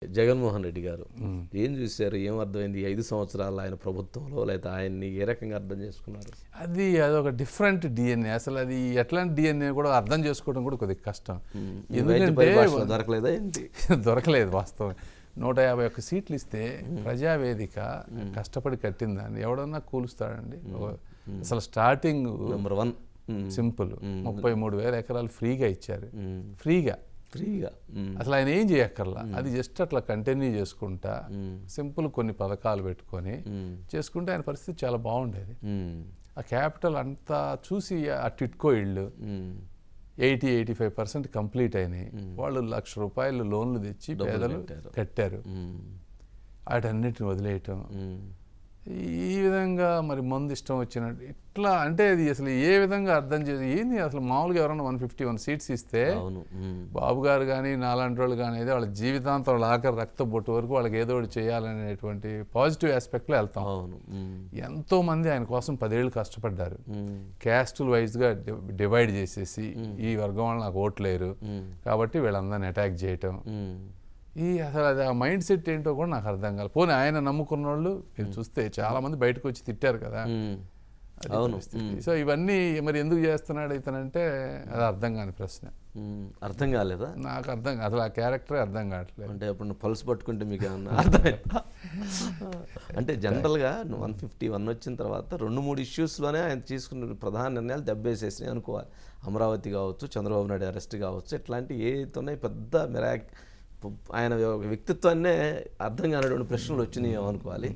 జగన్మోహన్ రెడ్డి గారు ఏం చూశారు? ఏం అర్థమైంది? 5 సంవత్సరాలు ఆయన ప్రభుత్వంలో, లేకపోతే ఆయన్ని ఏ రకంగా అర్థం చేసుకున్నారు? అదొక డిఫరెంట్ డిఎన్ఏ. అసలు అది ఎట్లాంటి డిఎన్ఏ కూడా అర్థం చేసుకోవడం కూడా కొద్దిగా కష్టం. ఎందుకంటే దొరకలేదా ఏంటి? దొరకలేదు వాస్తవం. 151 సీట్లు ఇస్తే ప్రజావేదిక కష్టపడి కట్టిందాన్ని ఎవడన్నా కూలుస్తాడండి? అసలు స్టార్టింగ్ నెంబర్ 1 సింపుల్ 33,000 ఎకరాలు ఫ్రీగా ఇచ్చారు. ఫ్రీగా అసలు ఆయన ఏం చేయక్కర్లా. అది జస్ట్ అట్లా కంటిన్యూ చేసుకుంటా సింపుల్ కొన్ని పథకాలు పెట్టుకొని చేసుకుంటే ఆయన పరిస్థితి చాలా బాగుండేది. ఆ క్యాపిటల్ అంతా చూసి ఆ టిట్కో ఇళ్ళు 80-85% కంప్లీట్ అయినాయి. వాళ్ళు ₹1,00,000 లోన్లు తెచ్చి పేదలు కట్టారు. వాటన్నిటిని వదిలేయటం ఈ విధంగా మరి మందు ఇష్టం వచ్చినట్టు ఇట్లా అంటే అది అసలు ఏ విధంగా అర్థం చేసి ఏంది అసలు మామూలుగా ఎవరైనా 151 సీట్స్ ఇస్తే బాబు గారు కానీ నాలాంటి వాళ్ళు కానీ అయితే వాళ్ళ జీవితాంతం వాళ్ళ ఆఖరి రక్త బొట్టు వరకు వాళ్ళకి ఏదో ఒకటి చేయాలనేటువంటి పాజిటివ్ ఆస్పెక్ట్లో వెళ్తాం. ఎంతో మంది ఆయన కోసం 10 ఏళ్ళు కష్టపడ్డారు. క్యాస్టుల్ వైజ్గా డివైడ్ చేసేసి ఈ వర్గం వాళ్ళు నాకు ఓట్లేరు కాబట్టి వీళ్ళందరినీ అటాక్ చేయటం, అసలు అది ఆ మైండ్ సెట్ ఏంటో కూడా నాకు అర్థం కాదు. పోనీ ఆయన నమ్ముకున్న వాళ్ళు మీరు చూస్తే చాలా మంది బయటకు వచ్చి తిట్టారు కదా. సో ఇవన్నీ మరి ఎందుకు చేస్తున్నాడు ఇతనంటే అది అర్థం కాని ప్రశ్న. అర్థం కాలేదా? నాకు అర్థం అసలు ఆ క్యారెక్టరే అర్థం కావట్లేదు. అంటే అప్పుడు పల్స్ పట్టుకుంటే మీకు ఏమన్నా అర్థమైందా? అంటే జనరల్గా 151 వచ్చిన తర్వాత 2-3 ఇష్యూస్లోనే ఆయన తీసుకున్న ప్రధాన నిర్ణయాలు దెబ్బేసేసినాయి అనుకోవాలి. అమరావతి కావచ్చు, చంద్రబాబు నాయుడు అరెస్ట్ కావచ్చు, ఇట్లాంటి ఏతున్నాయి పెద్ద ఆయన వ్యక్తిత్వాన్నే అర్థం కానటువంటి ప్రశ్నలు వచ్చినాయి అనుకోవాలి.